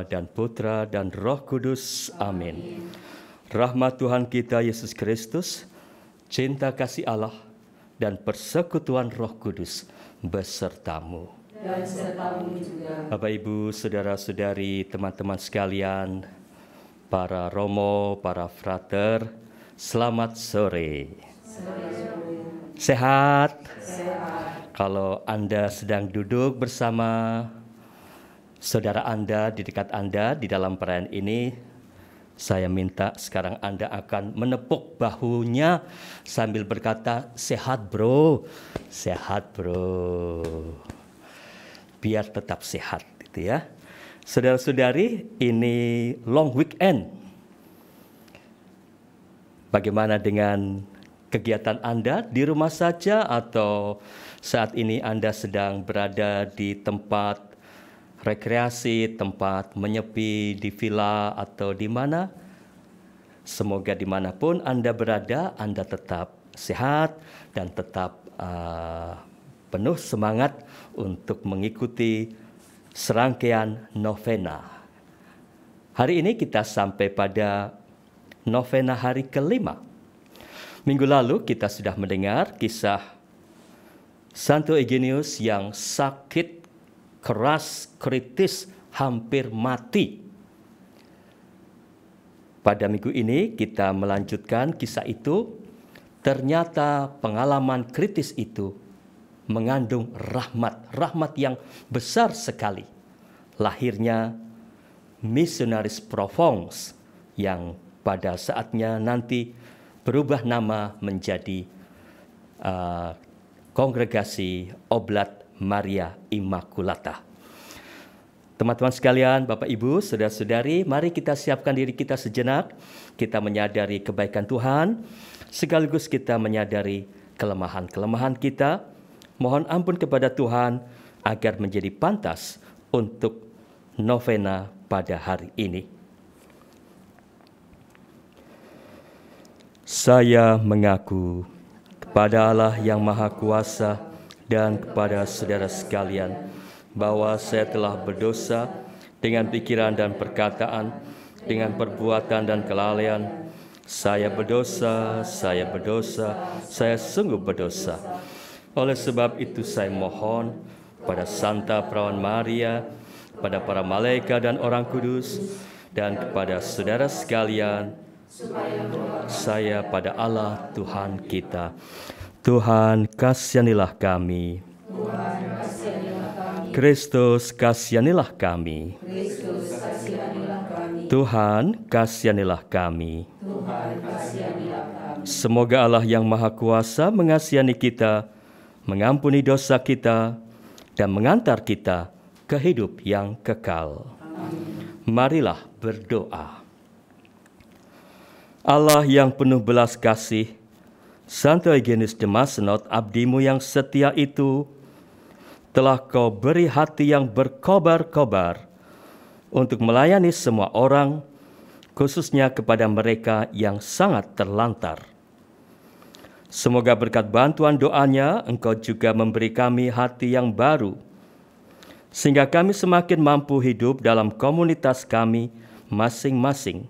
Dan Putra dan Roh Kudus. Amin. Rahmat Tuhan kita Yesus Kristus, cinta kasih Allah, dan persekutuan Roh Kudus besertamu. Dan sertamu juga. Bapak, Ibu, saudara-saudari, teman-teman sekalian, para romo, para frater, selamat sore. Sehat? Sehat. Kalau Anda sedang duduk bersama saudara Anda di dekat Anda di dalam perayaan ini, saya minta sekarang Anda akan menepuk bahunya sambil berkata, sehat bro, sehat bro. Biar tetap sehat gitu ya. Saudara-saudari, ini long weekend. Bagaimana dengan kegiatan Anda di rumah saja atau saat ini Anda sedang berada di tempat rekreasi, tempat menyepi di villa atau di mana? Semoga dimanapun Anda berada, Anda tetap sehat dan tetap penuh semangat untuk mengikuti serangkaian novena. Hari ini kita sampai pada novena hari kelima. Minggu lalu kita sudah mendengar kisah Santo Eugenius yang sakit keras, kritis, hampir mati. Pada minggu ini kita melanjutkan kisah itu. Ternyata pengalaman kritis itu mengandung rahmat yang besar sekali. Lahirnya Missionaris Provence yang pada saatnya nanti berubah nama menjadi Kongregasi Oblat Maria Immaculata. Teman-teman sekalian, Bapak Ibu, saudara-saudari, mari kita siapkan diri kita sejenak. Kita menyadari kebaikan Tuhan, sekaligus kita menyadari kelemahan-kelemahan kita. Mohon ampun kepada Tuhan agar menjadi pantas untuk novena pada hari ini. Saya mengaku kepada Allah yang Maha Kuasa dan kepada saudara sekalian bahwa saya telah berdosa dengan pikiran dan perkataan, dengan perbuatan dan kelalaian. Saya berdosa, saya sungguh berdosa. Oleh sebab itu saya mohon pada Santa Perawan Maria, pada para malaikat dan orang kudus, dan kepada saudara sekalian, saya pada Allah Tuhan kita. Tuhan, kasihanilah kami. Kristus, kasihanilah kami. Tuhan, kasihanilah kami. Semoga Allah yang Maha Kuasa mengasihani kita, mengampuni dosa kita, dan mengantar kita ke hidup yang kekal. Marilah berdoa. Allah yang penuh belas kasih, Santo Eugenius de Mazenod, abdimu yang setia itu, telah kau beri hati yang berkobar-kobar untuk melayani semua orang, khususnya kepada mereka yang sangat terlantar. Semoga berkat bantuan doanya, Engkau juga memberi kami hati yang baru, sehingga kami semakin mampu hidup dalam komunitas kami masing-masing,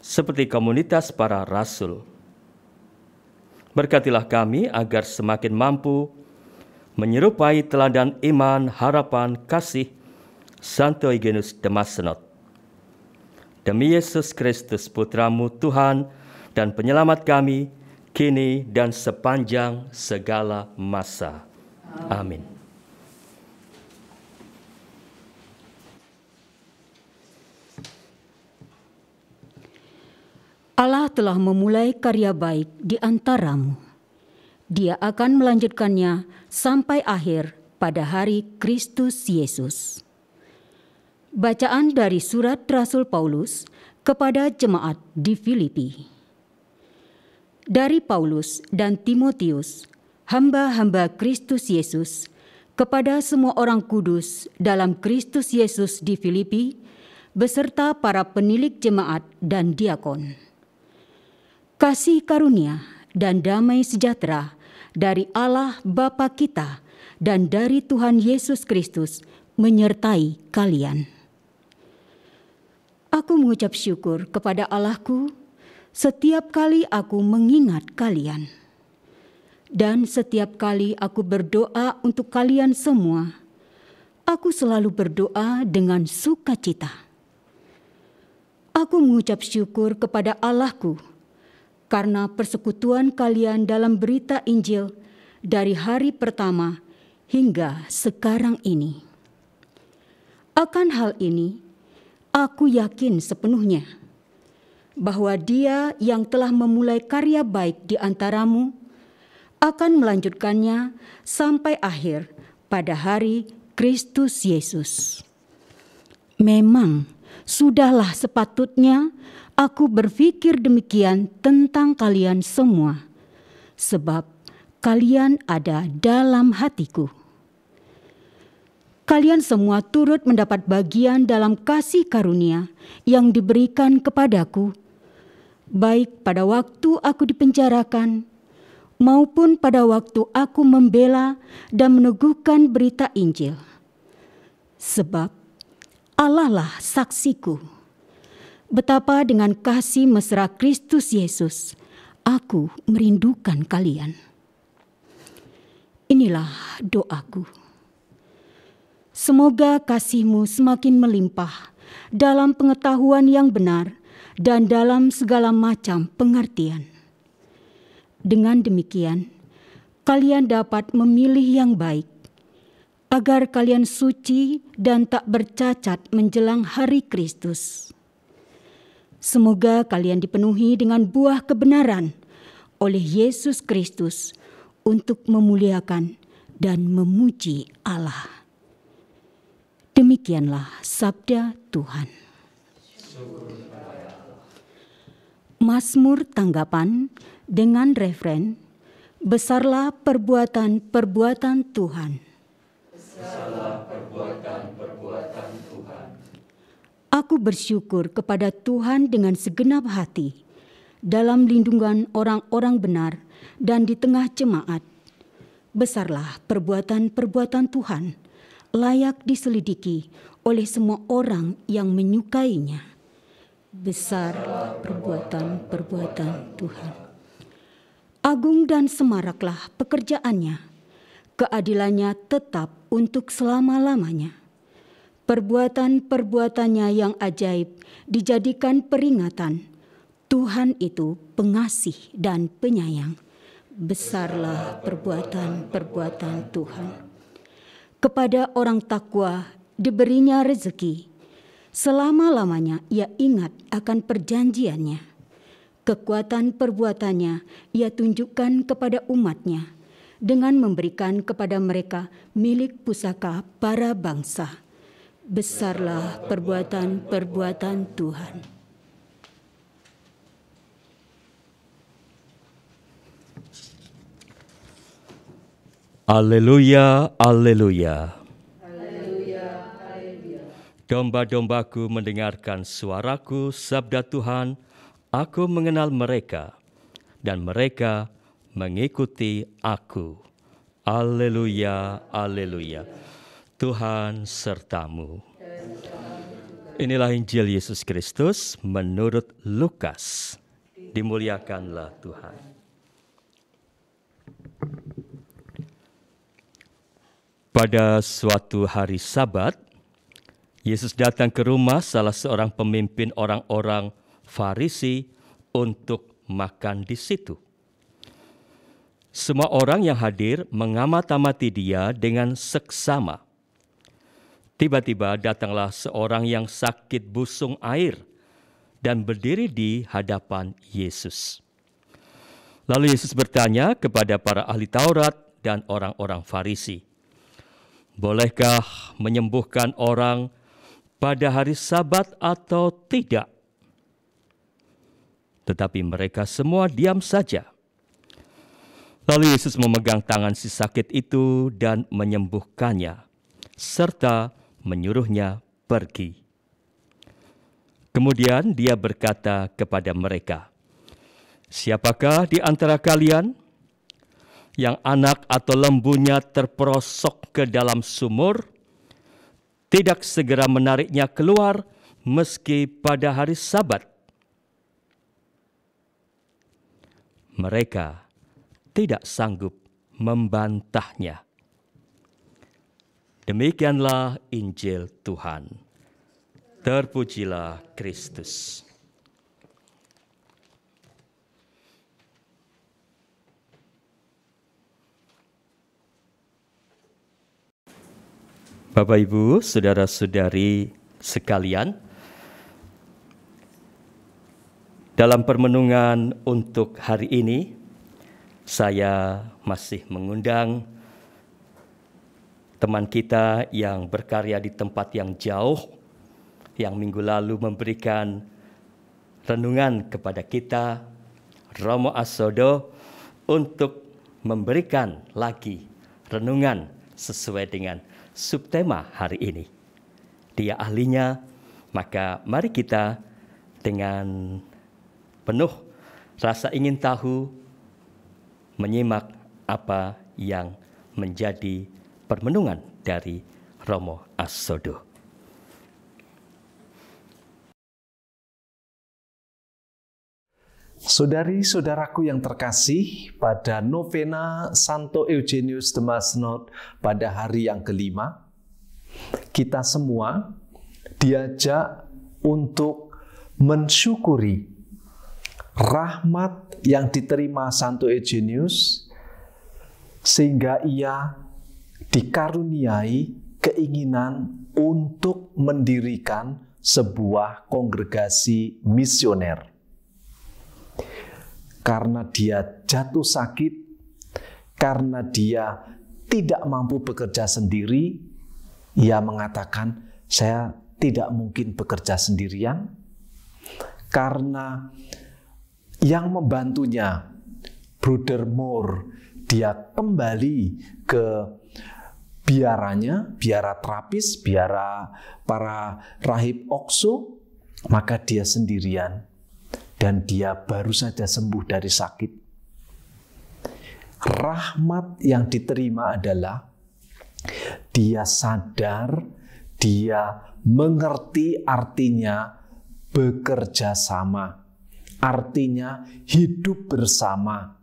seperti komunitas para rasul. Berkatilah kami agar semakin mampu menyerupai teladan iman, harapan, kasih Santo Eugenius de Mazenod. Demi Yesus Kristus, Putramu Tuhan dan Penyelamat kami, kini dan sepanjang segala masa. Amin. Allah telah memulai karya baik di antaramu. Dia akan melanjutkannya sampai akhir pada hari Kristus Yesus. Bacaan dari surat Rasul Paulus kepada jemaat di Filipi. Dari Paulus dan Timotius, hamba-hamba Kristus Yesus, kepada semua orang kudus dalam Kristus Yesus di Filipi, beserta para penilik jemaat dan diakon. Kasih karunia dan damai sejahtera dari Allah Bapa kita dan dari Tuhan Yesus Kristus menyertai kalian. Aku mengucap syukur kepada Allahku setiap kali aku mengingat kalian. Dan setiap kali aku berdoa untuk kalian semua, aku selalu berdoa dengan sukacita. Aku mengucap syukur kepada Allahku karena persekutuan kalian dalam berita Injil dari hari pertama hingga sekarang ini. Akan hal ini, aku yakin sepenuhnya bahwa Dia yang telah memulai karya baik di antaramu akan melanjutkannya sampai akhir pada hari Kristus Yesus. Memang sudahlah sepatutnya aku berpikir demikian tentang kalian semua, sebab kalian ada dalam hatiku. Kalian semua turut mendapat bagian dalam kasih karunia yang diberikan kepadaku, baik pada waktu aku dipenjarakan, maupun pada waktu aku membela dan meneguhkan berita Injil. Sebab Allah lah saksiku, betapa dengan kasih mesra Kristus Yesus, aku merindukan kalian. Inilah doaku. Semoga kasih-Mu semakin melimpah dalam pengetahuan yang benar dan dalam segala macam pengertian. Dengan demikian, kalian dapat memilih yang baik, agar kalian suci dan tak bercacat menjelang hari Kristus. Semoga kalian dipenuhi dengan buah kebenaran oleh Yesus Kristus untuk memuliakan dan memuji Allah. Demikianlah sabda Tuhan. Mazmur tanggapan dengan refren, besarlah perbuatan-perbuatan Tuhan. Besarlah perbuatan-perbuatan Tuhan. Aku bersyukur kepada Tuhan dengan segenap hati, dalam lindungan orang-orang benar dan di tengah jemaat. Besarlah perbuatan-perbuatan Tuhan, layak diselidiki oleh semua orang yang menyukainya. Besar perbuatan-perbuatan Tuhan. Agung dan semaraklah pekerjaannya, keadilannya tetap untuk selama-lamanya. Perbuatan-perbuatannya yang ajaib dijadikan peringatan. Tuhan itu pengasih dan penyayang. Besarlah perbuatan-perbuatan Tuhan. Kepada orang takwa diberinya rezeki. Selama-lamanya ia ingat akan perjanjiannya. Kekuatan perbuatannya ia tunjukkan kepada umatnya dengan memberikan kepada mereka milik pusaka para bangsa. Besarlah perbuatan-perbuatan Tuhan. Alleluia, alleluia. Domba-dombaku mendengarkan suaraku, sabda Tuhan, aku mengenal mereka, dan mereka mengikuti aku. Alleluia, alleluia. Tuhan sertamu. Inilah Injil Yesus Kristus menurut Lukas. Dimuliakanlah Tuhan. Pada suatu hari Sabat, Yesus datang ke rumah salah seorang pemimpin orang-orang Farisi untuk makan di situ. Semua orang yang hadir mengamat-amati dia dengan seksama. Tiba-tiba datanglah seorang yang sakit busung air dan berdiri di hadapan Yesus. Lalu Yesus bertanya kepada para ahli Taurat dan orang-orang Farisi, "Bolehkah menyembuhkan orang pada hari Sabat atau tidak?" Tetapi mereka semua diam saja. Lalu Yesus memegang tangan si sakit itu dan menyembuhkannya, serta menyuruhnya pergi. Kemudian dia berkata kepada mereka, "Siapakah di antara kalian yang anak atau lembunya terperosok ke dalam sumur, tidak segera menariknya keluar meski pada hari Sabat?" Mereka tidak sanggup membantahnya. Demikianlah Injil Tuhan. Terpujilah Kristus. Bapak, Ibu, saudara-saudari sekalian, dalam permenungan untuk hari ini, saya masih mengundang teman kita yang berkarya di tempat yang jauh, yang minggu lalu memberikan renungan kepada kita, Romo Asodo, untuk memberikan lagi renungan sesuai dengan subtema hari ini. Dia ahlinya, maka mari kita dengan penuh rasa ingin tahu menyimak apa yang menjadi permenungan dari Romo Asodo. Saudari-saudaraku yang terkasih, pada novena Santo Eugenius de Masnod pada hari yang kelima, kita semua diajak untuk mensyukuri rahmat yang diterima Santo Eugenius, sehingga ia dikaruniai keinginan untuk mendirikan sebuah kongregasi misioner. Karena dia jatuh sakit, karena dia tidak mampu bekerja sendiri, ia mengatakan, "Saya tidak mungkin bekerja sendirian." Karena yang membantunya, Bruder Moore, dia kembali ke biaranya, biara terapis, biara para rahib Okso, maka dia sendirian. Dan dia baru saja sembuh dari sakit. Rahmat yang diterima adalah dia sadar, dia mengerti artinya bekerja sama. Artinya hidup bersama.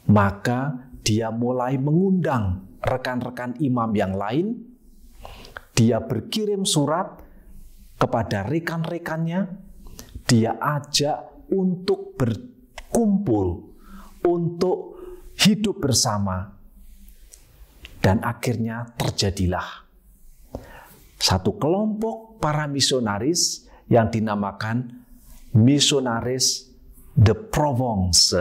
Maka dia mulai mengundang rekan-rekan imam yang lain. Dia berkirim surat kepada rekan-rekannya. Dia ajak untuk berkumpul, untuk hidup bersama. Dan akhirnya terjadilah satu kelompok para misionaris yang dinamakan Misionaris de Provence,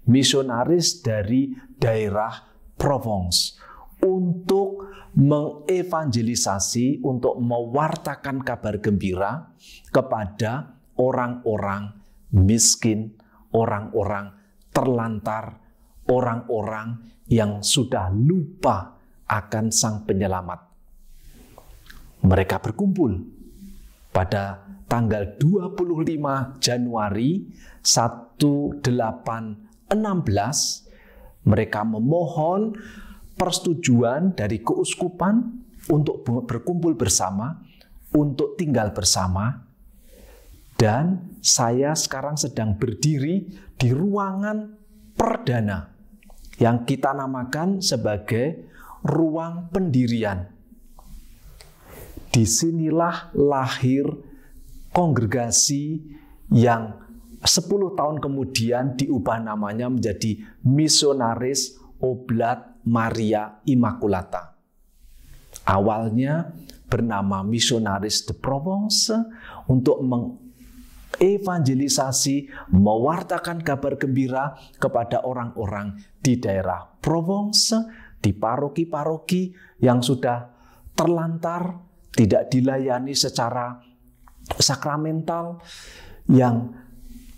misionaris dari daerah Provence, untuk mengevangelisasi, untuk mewartakan kabar gembira kepada orang-orang miskin, orang-orang terlantar, orang-orang yang sudah lupa akan Sang Penyelamat. Mereka berkumpul pada tanggal 25 Januari 1816, mereka memohon persetujuan dari keuskupan untuk berkumpul bersama, untuk tinggal bersama. Dan saya sekarang sedang berdiri di ruangan perdana yang kita namakan sebagai ruang pendirian. Disinilah lahir kongregasi yang 10 tahun kemudian diubah namanya menjadi Misionaris Oblat Maria Immaculata. Awalnya bernama Misionaris de Provence untuk mengevangelisasi, mewartakan kabar gembira kepada orang-orang di daerah Provence, di paroki-paroki yang sudah terlantar, tidak dilayani secara sakramental, yang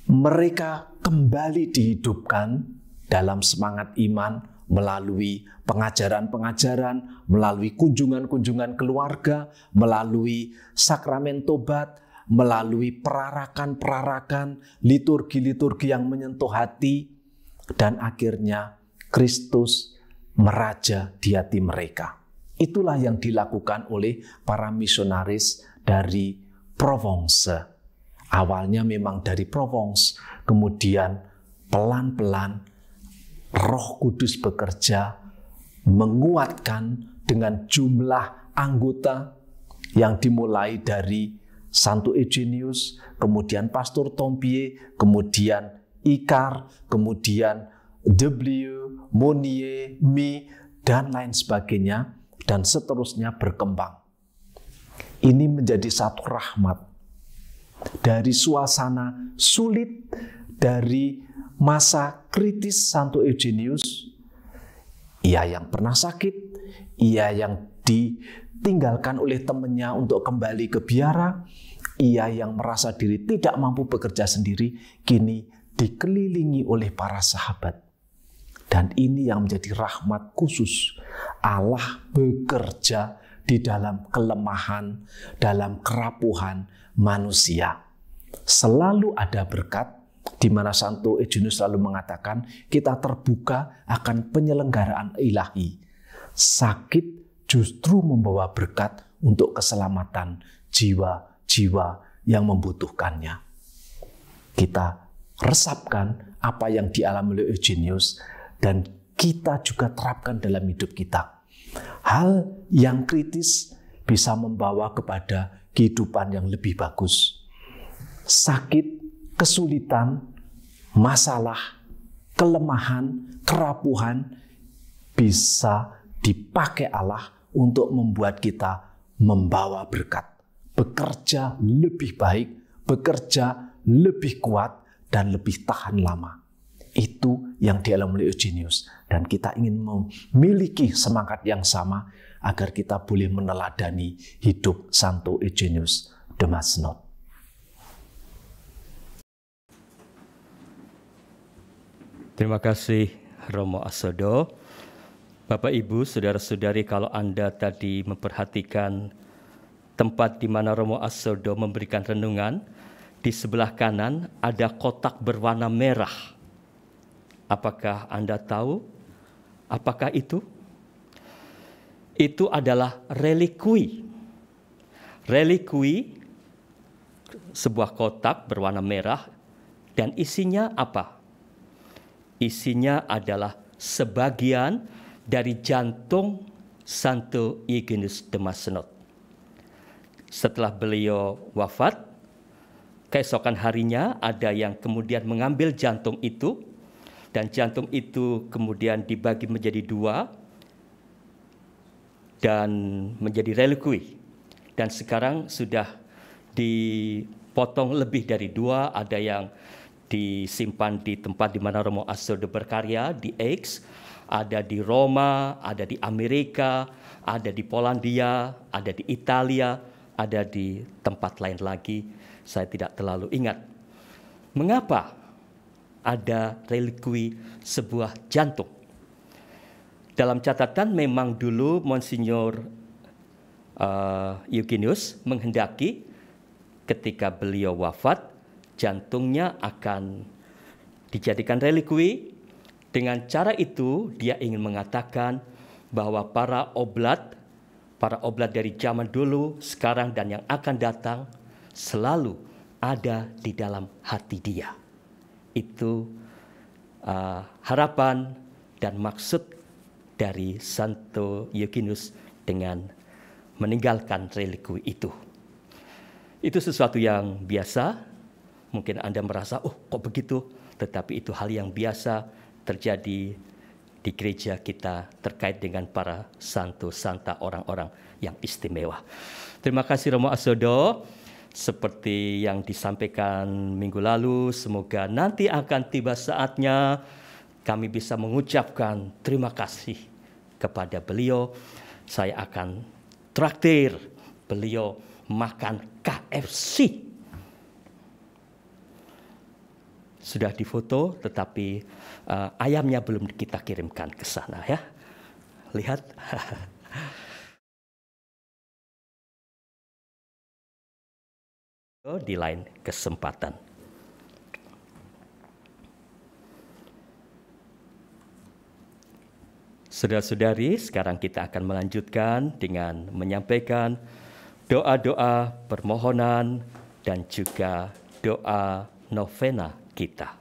mereka kembali dihidupkan dalam semangat iman, melalui pengajaran-pengajaran, melalui kunjungan-kunjungan keluarga, melalui sakramen tobat, melalui perarakan-perarakan, liturgi-liturgi yang menyentuh hati, dan akhirnya Kristus meraja di hati mereka. Itulah yang dilakukan oleh para misionaris dari Provence. Awalnya memang dari Provence, kemudian pelan-pelan Roh Kudus bekerja, menguatkan dengan jumlah anggota yang dimulai dari Santo Eugenius, kemudian Pastor Tompier, kemudian Icare, kemudian W, Monnier, Mi, dan lain sebagainya, dan seterusnya berkembang. Ini menjadi satu rahmat dari suasana sulit, dari masa kritis Santo Eugenius. Ia yang pernah sakit, ia yang ditinggalkan oleh temannya untuk kembali ke biara, ia yang merasa diri tidak mampu bekerja sendiri, kini dikelilingi oleh para sahabat. Dan ini yang menjadi rahmat khusus. Allah bekerja di dalam kelemahan, dalam kerapuhan manusia. Selalu ada berkat, di mana Santo Eugenius selalu mengatakan kita terbuka akan penyelenggaraan ilahi. Sakit justru membawa berkat untuk keselamatan jiwa-jiwa yang membutuhkannya. Kita resapkan apa yang dialami oleh Eugenius dan kita juga terapkan dalam hidup kita. Hal yang kritis bisa membawa kepada kehidupan yang lebih bagus. Sakit, kesulitan, masalah, kelemahan, kerapuhan bisa dipakai Allah untuk membuat kita membawa berkat. Bekerja lebih baik, bekerja lebih kuat, dan lebih tahan lama. Itu yang dialami oleh Eugenius. Dan kita ingin memiliki semangat yang sama agar kita boleh meneladani hidup Santo Eugenius de Massenot. Terima kasih Romo Asodo. Bapak Ibu, saudara-saudari, kalau Anda tadi memperhatikan tempat di mana Romo Asodo memberikan renungan, di sebelah kanan ada kotak berwarna merah. Apakah Anda tahu apakah itu? Itu adalah relikui. Relikui, sebuah kotak berwarna merah, dan isinya apa? Isinya adalah sebagian dari jantung Santo Eugenius de Massenot. Setelah beliau wafat, keesokan harinya ada yang kemudian mengambil jantung itu, dan jantung itu kemudian dibagi menjadi dua dan menjadi relikui. Dan sekarang sudah dipotong lebih dari dua, ada yang disimpan di tempat di mana Romo Asodo berkarya, di Aix, ada di Roma, ada di Amerika, ada di Polandia, ada di Italia, ada di tempat lain lagi. Saya tidak terlalu ingat. Mengapa ada relikui sebuah jantung? Dalam catatan memang dulu Monsignor Eugenius menghendaki ketika beliau wafat, jantungnya akan dijadikan relikui. Dengan cara itu, dia ingin mengatakan bahwa para oblat dari zaman dulu, sekarang, dan yang akan datang, selalu ada di dalam hati dia. Itu harapan dan maksud dari Santo Eugenius dengan meninggalkan relikui itu. Itu sesuatu yang biasa. Mungkin Anda merasa, oh kok begitu? Tetapi itu hal yang biasa terjadi di gereja kita terkait dengan para santo-santa, orang-orang yang istimewa. Terima kasih Romo Asodo. Seperti yang disampaikan minggu lalu, semoga nanti akan tiba saatnya kami bisa mengucapkan terima kasih kepada beliau. Saya akan traktir beliau makan KFC. sudah difoto, tetapi ayamnya belum kita kirimkan ke sana ya. Lihat. Di lain kesempatan. Saudara-saudari, sekarang kita akan melanjutkan dengan menyampaikan doa-doa permohonan dan juga doa novena kita.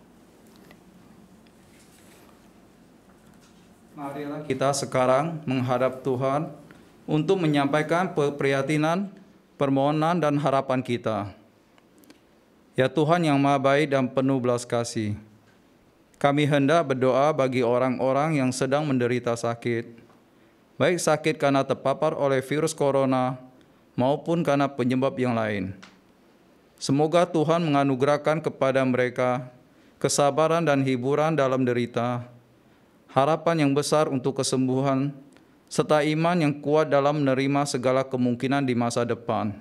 Marilah kita sekarang menghadap Tuhan untuk menyampaikan keprihatinan, permohonan dan harapan kita. Ya Tuhan yang Maha Baik dan penuh belas kasih, kami hendak berdoa bagi orang-orang yang sedang menderita sakit, baik sakit karena terpapar oleh virus corona maupun karena penyebab yang lain. Semoga Tuhan menganugerahkan kepada mereka kesabaran dan hiburan dalam derita, harapan yang besar untuk kesembuhan, serta iman yang kuat dalam menerima segala kemungkinan di masa depan.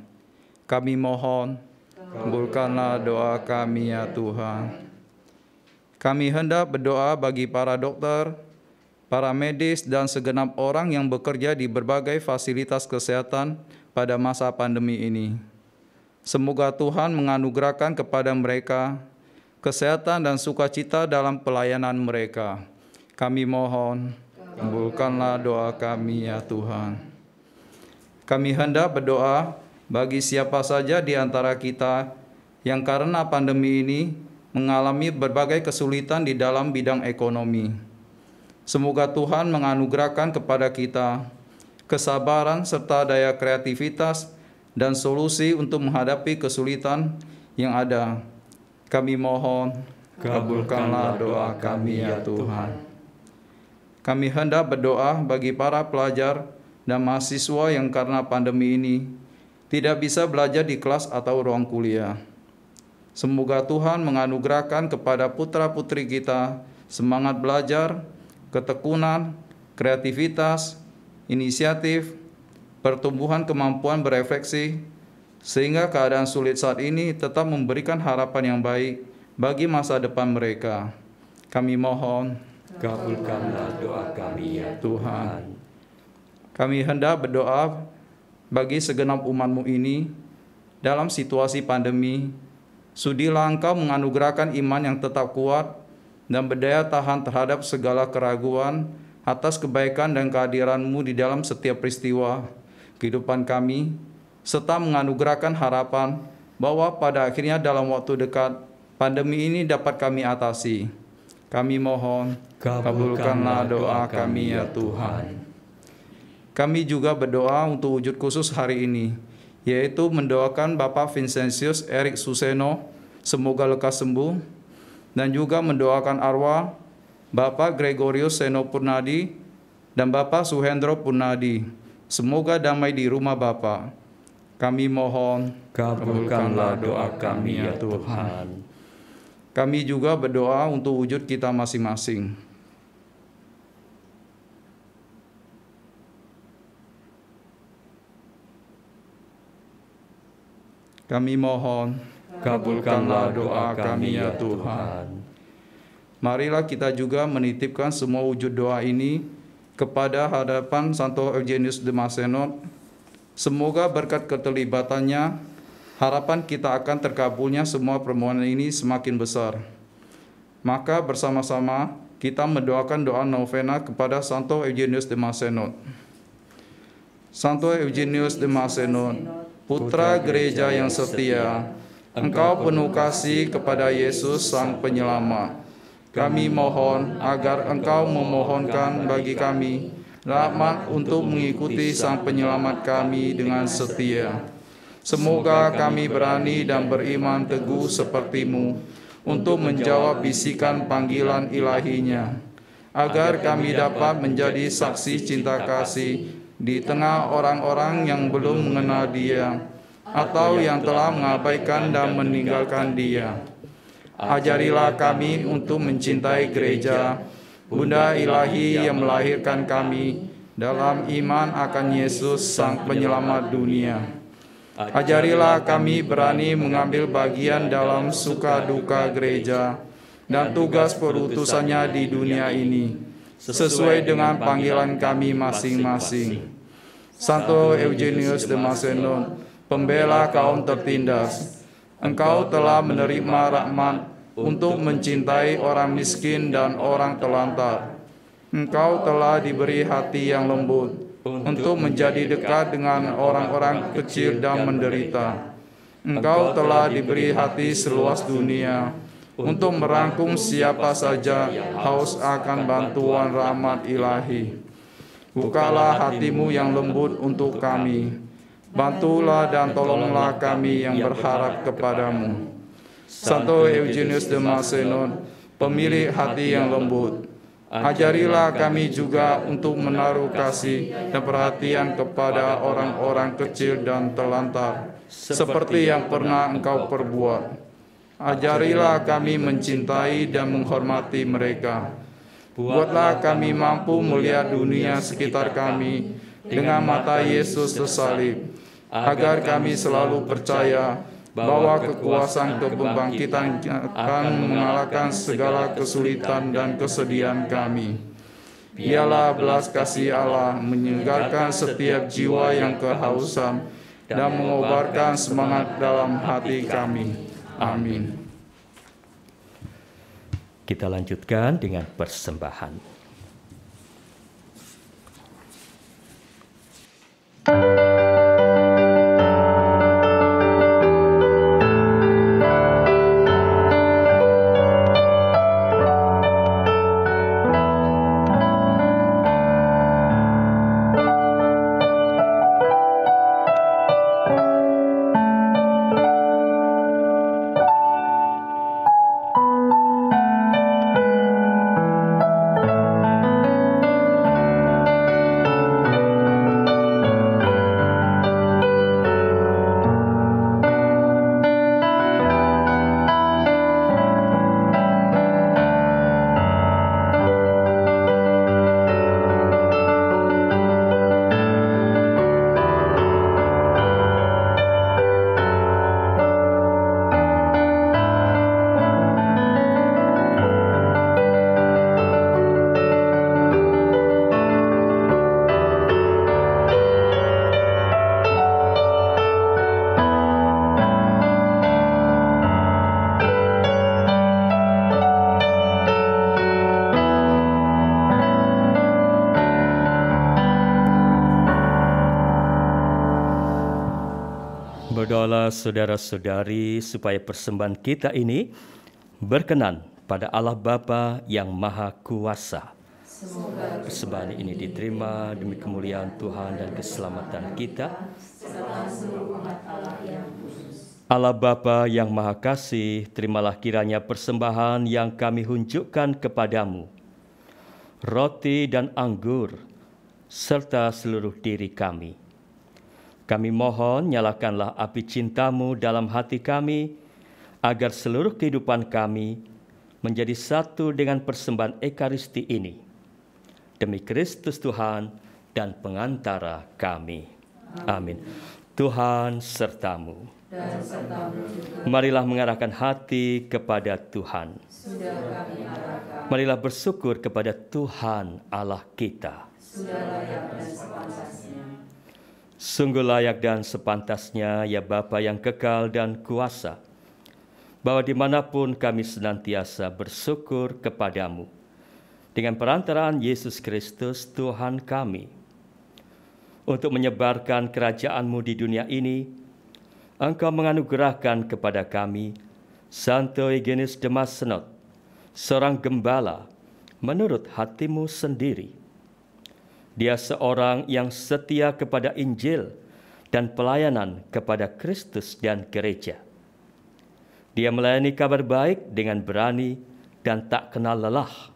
Kami mohon, kabulkanlah doa kami ya Tuhan. Kami hendak berdoa bagi para dokter, para medis, dan segenap orang yang bekerja di berbagai fasilitas kesehatan pada masa pandemi ini. Semoga Tuhan menganugerahkan kepada mereka kesehatan dan sukacita dalam pelayanan mereka. Kami mohon, kabulkanlah doa kami ya Tuhan. Kami hendak berdoa bagi siapa saja di antara kita yang karena pandemi ini mengalami berbagai kesulitan di dalam bidang ekonomi. Semoga Tuhan menganugerahkan kepada kita kesabaran serta daya kreativitas dan solusi untuk menghadapi kesulitan yang ada. Kami mohon, kabulkanlah doa kami ya Tuhan. Kami hendak berdoa bagi para pelajar dan mahasiswa yang karena pandemi ini tidak bisa belajar di kelas atau ruang kuliah. Semoga Tuhan menganugerahkan kepada putra-putri kita semangat belajar, ketekunan, kreativitas, inisiatif, pertumbuhan kemampuan berefleksi, sehingga keadaan sulit saat ini tetap memberikan harapan yang baik bagi masa depan mereka. Kami mohon, kabulkanlah doa kami ya Tuhan. Kami hendak berdoa bagi segenap umat-Mu ini dalam situasi pandemi. Sudilah Engkau menganugerahkan iman yang tetap kuat dan berdaya tahan terhadap segala keraguan atas kebaikan dan kehadiran-Mu di dalam setiap peristiwa kehidupan kami, serta menganugerahkan harapan bahwa pada akhirnya dalam waktu dekat, pandemi ini dapat kami atasi. Kami mohon, kabulkanlah doa kami ya Tuhan. Kami juga berdoa untuk wujud khusus hari ini, yaitu mendoakan Bapak Vincentius Erik Suseno, semoga lekas sembuh, dan juga mendoakan arwah Bapak Gregorius Seno Purnadi dan Bapak Suhendro Purnadi, semoga damai di rumah Bapak. Kami mohon, kabulkanlah doa kami ya Tuhan. Kami juga berdoa untuk wujud kita masing-masing. Kami mohon, kabulkanlah doa kami ya Tuhan. Marilah kita juga menitipkan semua wujud doa ini kepada hadapan Santo Eugenius de Mazenod. Semoga berkat keterlibatannya, harapan kita akan terkabulnya semua permohonan ini semakin besar. Maka bersama-sama kita mendoakan doa novena kepada Santo Eugenius de Mazenod. Santo Eugenius de Mazenod, putra gereja yang setia, Engkau penuh kasih kepada Yesus Sang Penyelamat. Kami mohon agar Engkau memohonkan bagi kami rahmat untuk mengikuti Sang Penyelamat kami dengan setia. Semoga kami berani dan beriman teguh seperti-Mu untuk menjawab bisikan panggilan ilahinya, agar kami dapat menjadi saksi cinta kasih di tengah orang-orang yang belum mengenal Dia atau yang telah mengabaikan dan meninggalkan Dia. Ajarilah kami untuk mencintai gereja, Bunda Ilahi yang melahirkan kami dalam iman akan Yesus Sang Penyelamat dunia. Ajarilah kami berani mengambil bagian dalam suka duka gereja, dan tugas perutusannya di dunia ini, sesuai dengan panggilan kami masing-masing. Santo Eugenius de Macenon, pembela kaum tertindas, engkau telah menerima rahmat untuk mencintai orang miskin dan orang telantar. Engkau telah diberi hati yang lembut untuk menjadi dekat dengan orang-orang kecil dan menderita. Engkau telah diberi hati seluas dunia untuk merangkum siapa saja haus akan bantuan rahmat ilahi. Bukalah hatimu yang lembut untuk kami. Bantulah dan tolonglah kami yang berharap kepadamu. Santo Eugenius de Macenon, pemilik hati yang lembut, ajarilah kami juga untuk menaruh kasih dan perhatian kepada orang-orang kecil dan telantar, seperti yang pernah Engkau perbuat. Ajarilah kami mencintai dan menghormati mereka. Buatlah kami mampu melihat dunia sekitar kami dengan mata Yesus tersalib, agar kami selalu percaya bahwa kekuasaan kebangkitan akan mengalahkan segala kesulitan dan kesedihan kami. Biarlah belas kasih Allah menyegarkan setiap jiwa yang kehausan dan mengobarkan semangat dalam hati kami. Amin. Kita lanjutkan dengan persembahan. Berdoalah saudara-saudari supaya persembahan kita ini berkenan pada Allah Bapa yang Maha Kuasa. Semoga Persembahan ini diterima demi kemuliaan Tuhan dan keselamatan kita. serta seluruh umat Allah yang kudus. Allah Bapa yang Maha Kasih, terimalah kiranya persembahan yang kami hunjukkan kepadamu, roti dan anggur, serta seluruh diri kami. Kami mohon nyalakanlah api cintamu dalam hati kami, agar seluruh kehidupan kami menjadi satu dengan persembahan Ekaristi ini. Demi Kristus Tuhan dan pengantara kami. Amin. Tuhan sertamu. Dan sertamu juga Marilah mengarahkan hati kepada Tuhan. sudah kami arahkan, Marilah bersyukur kepada Tuhan Allah kita. sudah layak dan sepantasnya. Sungguh layak dan sepantasnya, ya Bapa yang kekal dan kuasa, bahwa dimanapun kami senantiasa bersyukur kepadamu, dengan perantaraan Yesus Kristus Tuhan kami, untuk menyebarkan kerajaan-Mu di dunia ini. Engkau menganugerahkan kepada kami Santo Eugenius de Macenot, seorang gembala menurut hati-Mu sendiri. Dia seorang yang setia kepada Injil dan pelayanan kepada Kristus dan gereja. Dia melayani kabar baik dengan berani dan tak kenal lelah.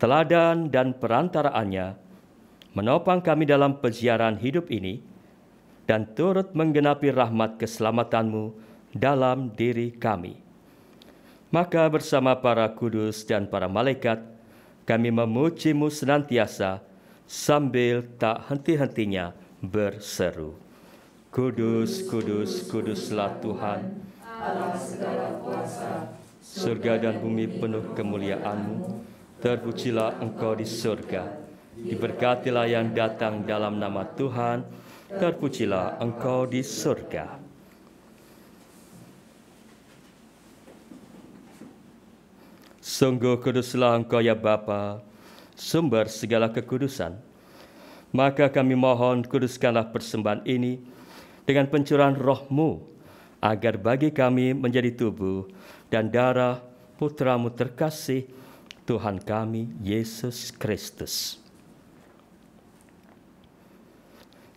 Teladan dan perantaraannya menopang kami dalam peziaran hidup ini dan turut menggenapi rahmat keselamatan-Mu dalam diri kami. Maka bersama para kudus dan para malaikat, kami memuji-Mu senantiasa sambil tak henti-hentinya berseru, Kudus, kudus, kuduslah Tuhan, Allah segala kuasa, Surga dan bumi penuh kemuliaan-Mu. Terpujilah Engkau di surga. Diberkatilah yang datang dalam nama Tuhan. Terpujilah Engkau di surga. Sungguh kuduslah Engkau ya Bapa, sumber segala kekudusan. Maka kami mohon kuduskanlah persembahan ini dengan pencurahan Roh-Mu, agar bagi kami menjadi tubuh dan darah Putra-Mu terkasih, Tuhan kami, Yesus Kristus.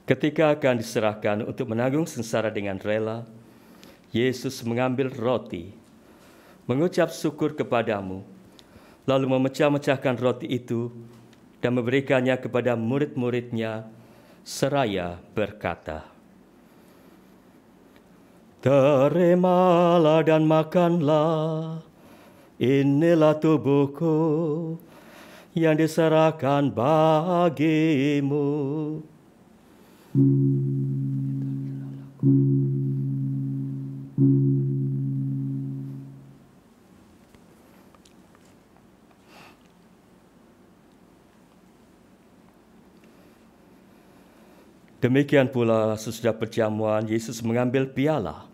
Ketika akan diserahkan untuk menanggung sengsara dengan rela, Yesus mengambil roti, mengucap syukur kepadamu, lalu memecah-mecahkan roti itu dan memberikannya kepada murid-muridnya, seraya berkata, "Terimalah dan makanlah, inilah tubuhku yang diserahkan bagimu." Demikian pula sesudah perjamuan, Yesus mengambil piala.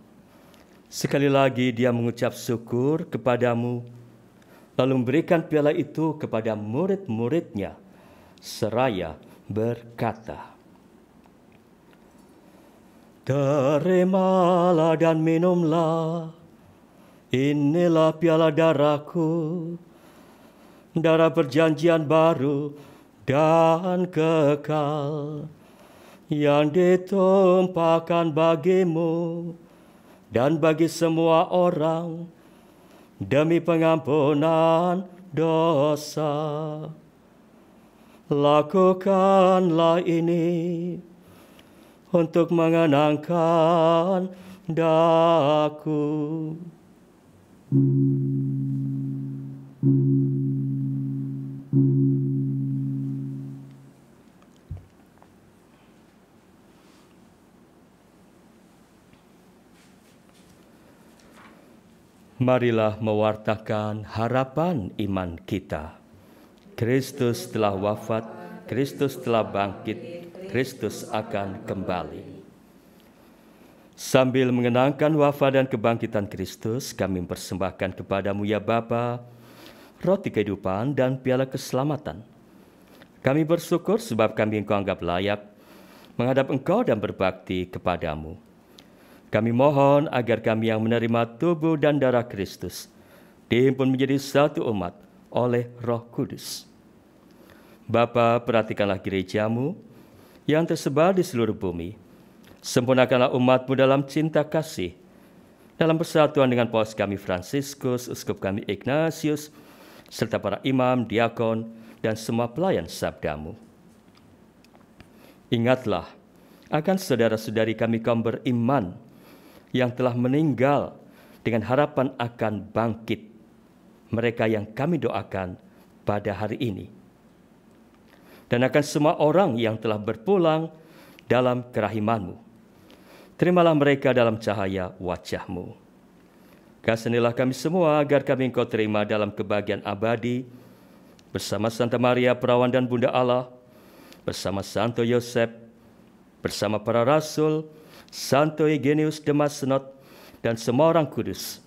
Sekali lagi dia mengucap syukur kepadamu, lalu memberikan piala itu kepada murid-muridnya, seraya berkata, "Terimalah dan minumlah, inilah piala darahku, darah perjanjian baru dan kekal, yang ditumpahkan bagimu dan bagi semua orang demi pengampunan dosa. Lakukanlah ini untuk mengenangkan daku." Marilah mewartakan harapan iman kita. Kristus telah wafat, Kristus telah bangkit, Kristus akan kembali. Sambil mengenangkan wafat dan kebangkitan Kristus, kami mempersembahkan kepadamu ya Bapa, roti kehidupan dan piala keselamatan. Kami bersyukur sebab kami Engkau anggap layak menghadap Engkau dan berbakti kepadamu. Kami mohon agar kami yang menerima tubuh dan darah Kristus dihimpun menjadi satu umat oleh Roh Kudus. Bapa, perhatikanlah gerejamu yang tersebar di seluruh bumi. Sempurnakanlah umat-Mu dalam cinta kasih, dalam persatuan dengan Paus kami Fransiskus, Uskup kami Ignatius, serta para imam, diakon, dan semua pelayan sabda-Mu. Ingatlah akan saudara-saudari kami kaum beriman yang telah meninggal dengan harapan akan bangkit, mereka yang kami doakan pada hari ini. Dan akan semua orang yang telah berpulang dalam kerahiman-Mu. Terimalah mereka dalam cahaya wajah-Mu. Kasihanilah kami semua agar kami Engkau terima dalam kebahagiaan abadi, bersama Santa Maria Perawan dan Bunda Allah, bersama Santo Yosef, bersama para rasul, Santo Eugenius de Massenot, dan semua orang kudus,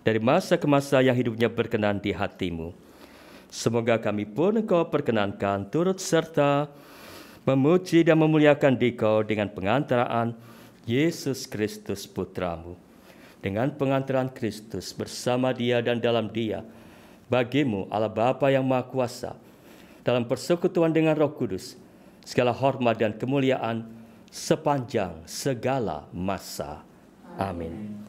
dari masa ke masa yang hidupnya berkenan di hati-Mu. Semoga kami pun Engkau perkenankan turut serta memuji dan memuliakan Dikau dengan pengantaraan Yesus Kristus Putra-Mu. Dengan pengantaran Kristus bersama Dia dan dalam Dia, bagi-Mu Allah Bapa yang Maha Kuasa, dalam persekutuan dengan Roh Kudus, segala hormat dan kemuliaan sepanjang segala masa. Amin.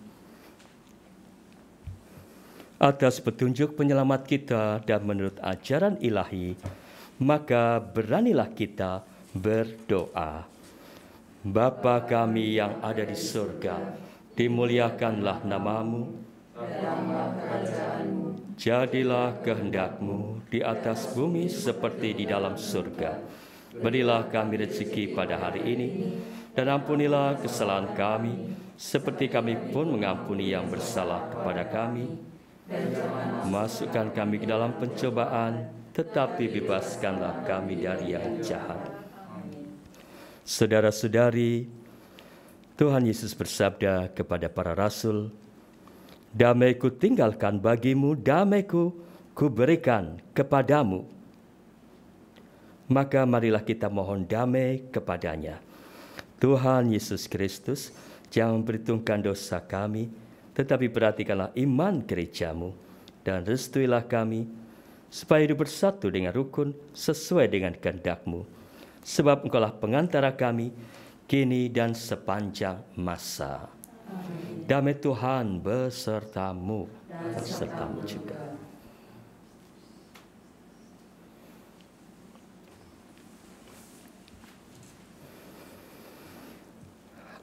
Atas petunjuk penyelamat kita dan menurut ajaran ilahi, maka beranilah kita berdoa. Bapa kami yang ada di surga, dimuliakanlah nama-Mu, jadilah kehendak-Mu di atas bumi seperti di dalam surga. Berilah kami rezeki pada hari ini, dan ampunilah kesalahan kami, seperti kami pun mengampuni yang bersalah kepada kami. Masukkan kami ke dalam pencobaan, tetapi bebaskanlah kami dari yang jahat. Saudara-saudari, Tuhan Yesus bersabda kepada para rasul, "Damai-Ku tinggalkan bagimu, damai-Ku kuberikan kepadamu." Maka marilah kita mohon damai kepadanya. Tuhan Yesus Kristus, jangan perhitungkan dosa kami, tetapi perhatikanlah iman gerejamu, dan restuilah kami, supaya hidup bersatu dengan rukun sesuai dengan kehendak-Mu. Sebab Engkaulah pengantara kami, kini dan sepanjang masa. Damai Tuhan besertamu, besertamu juga.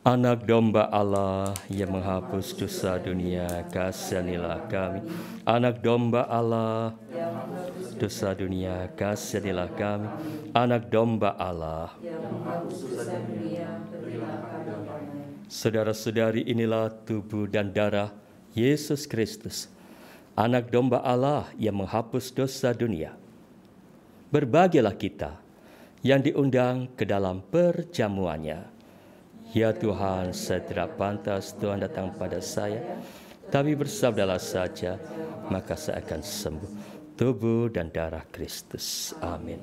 Anak domba Allah yang menghapus dosa dunia, kasihanilah kami. Anak domba Allah, dosa dunia, kasihanilah kami. Anak domba Allah. Saudara-saudari, inilah tubuh dan darah Yesus Kristus, Anak domba Allah yang menghapus dosa dunia. Berbahagialah kita yang diundang ke dalam perjamuannya. Ya Tuhan, saya tidak pantas Tuhan datang pada saya, tapi bersabdalah saja, maka saya akan sembuh. Tubuh dan darah Kristus. Amin.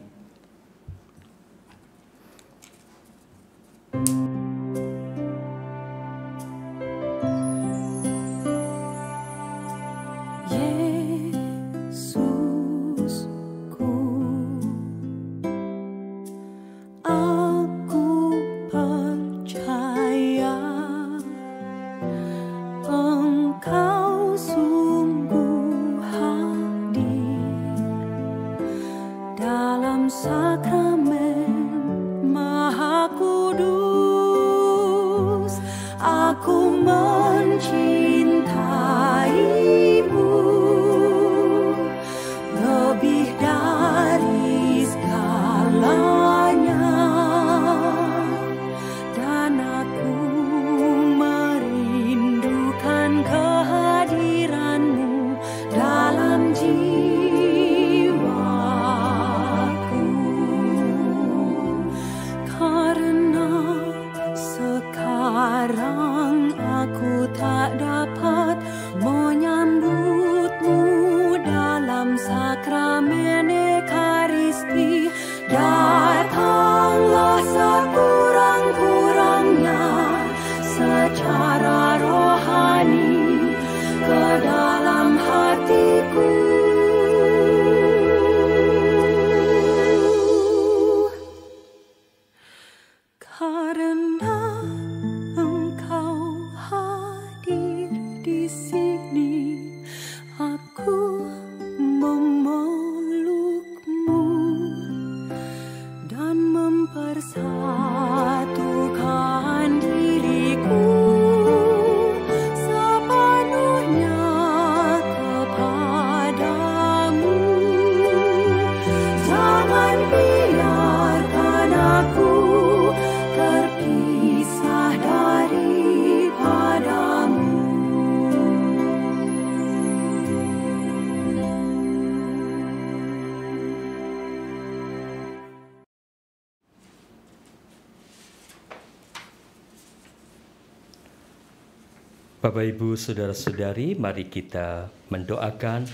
Bapak, Ibu, Saudara-saudari, mari kita mendoakan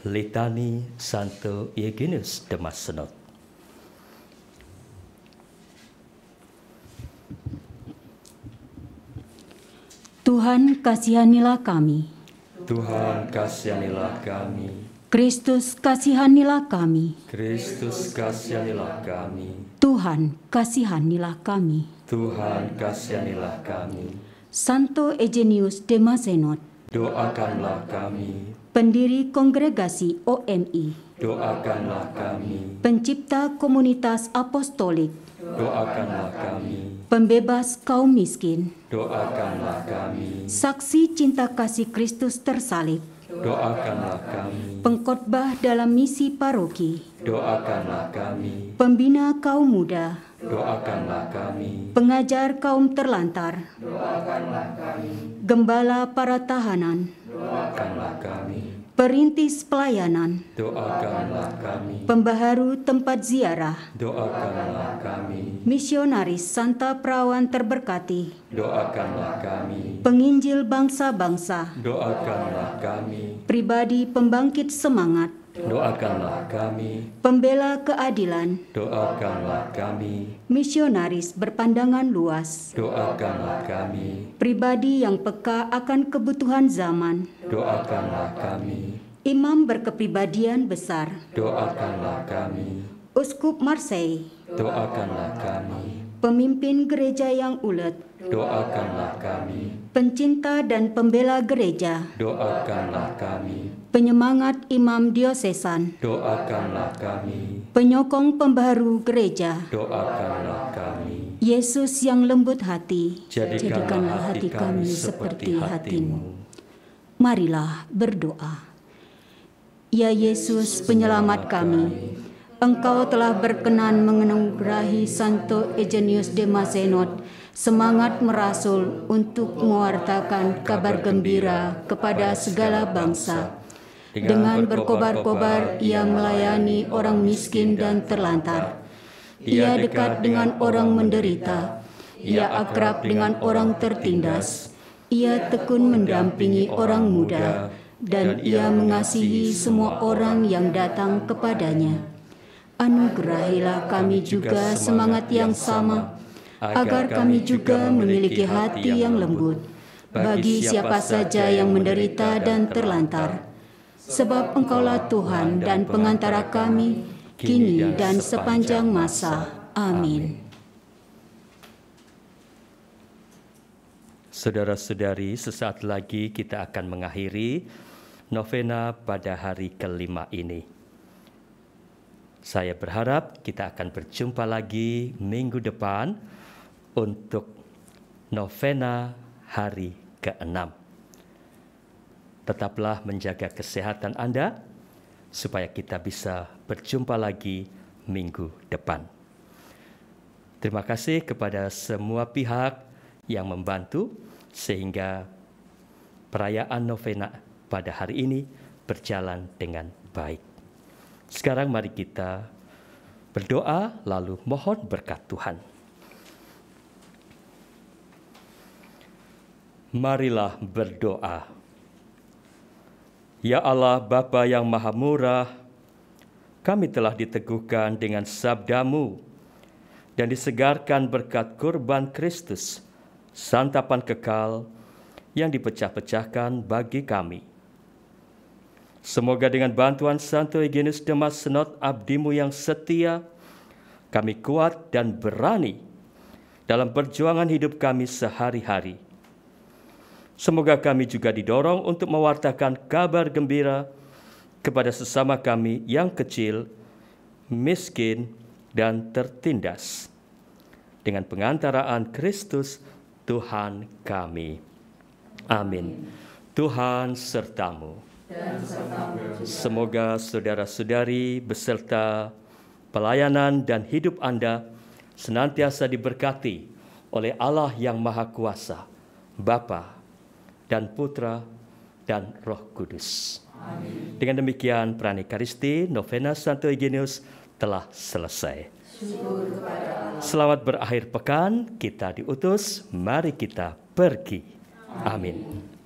litani Santo Eugenius de Mazenod. Tuhan, kasihanilah kami. Tuhan, kasihanilah kami. Kristus, kasihanilah kami. Kristus, kasihanilah kami. Tuhan, kasihanilah kami. Tuhan, kasihanilah kami. Santo Eugenius de Mazenod, doakanlah kami. Pendiri Kongregasi OMI, doakanlah kami. Pencipta Komunitas Apostolik, doakanlah kami. Pembebas kaum miskin, doakanlah kami. Saksi cinta kasih Kristus tersalib, doakanlah kami. Pengkhotbah dalam misi paroki, doakanlah kami. Pembina kaum muda, doakanlah kami. Pengajar kaum terlantar, doakanlah kami. Gembala para tahanan, doakanlah kami. perintis pelayanan, doakanlah kami. pembaharu tempat ziarah, Doakanlah kami. misionaris Santa Perawan terberkati, Doakanlah kami. penginjil bangsa-bangsa, Doakanlah kami. pribadi pembangkit semangat, Doakanlah kami. pembela keadilan, Doakanlah kami. misionaris berpandangan luas, Doakanlah kami. pribadi yang peka akan kebutuhan zaman, Doakanlah kami. imam berkepribadian besar, Doakanlah kami. uskup Marseille, Doakanlah kami. pemimpin gereja yang ulet, Doakanlah kami. pencinta dan pembela gereja, Doakanlah kami. penyemangat imam diosesan, Doakanlah kami. penyokong pembaharu gereja, Doakanlah kami. Yesus yang lembut hati, Jadikanlah hati kami seperti hati-Mu. Marilah berdoa. Ya Yesus penyelamat kami, Engkau telah berkenan menganugerahi Santo Eugenius de Mazenod semangat merasul untuk mewartakan kabar gembira kepada segala bangsa. Dengan berkobar-kobar ia melayani orang miskin dan terlantar. Ia dekat dengan orang menderita. Ia akrab dengan orang tertindas. Ia tekun mendampingi orang muda. Dan ia mengasihi semua orang yang datang kepadanya. Anugerahilah kami juga semangat yang sama, agar kami juga memiliki hati yang lembut bagi siapa saja yang menderita dan terlantar. Sebab Engkaulah Tuhan dan pengantara kami, kini dan sepanjang masa. Amin. Saudara-saudari, sesaat lagi kita akan mengakhiri novena pada hari kelima ini. Saya berharap kita akan berjumpa lagi minggu depan untuk novena hari ke-6. Tetaplah menjaga kesehatan Anda supaya kita bisa berjumpa lagi minggu depan. Terima kasih kepada semua pihak yang membantu sehingga perayaan novena pada hari ini berjalan dengan baik. Sekarang mari kita berdoa lalu mohon berkat Tuhan. Marilah berdoa. Ya Allah Bapa yang Maha Murah, kami telah diteguhkan dengan sabda-Mu dan disegarkan berkat kurban Kristus, santapan kekal yang dipecah-pecahkan bagi kami. Semoga dengan bantuan Santo Eugenius de Mazenod, abdi-Mu yang setia, kami kuat dan berani dalam perjuangan hidup kami sehari-hari. Semoga kami juga didorong untuk mewartakan kabar gembira kepada sesama kami yang kecil, miskin, dan tertindas. Dengan pengantaraan Kristus, Tuhan kami. Amin. Tuhan sertamu. Semoga saudara-saudari beserta pelayanan dan hidup Anda senantiasa diberkati oleh Allah yang Maha Kuasa, Bapa dan Putra dan Roh Kudus. Amin. Dengan demikian Pranikaristi novena Santo Eugenius telah selesai. Selamat berakhir pekan, kita diutus, mari kita pergi. Amin.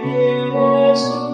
Yesus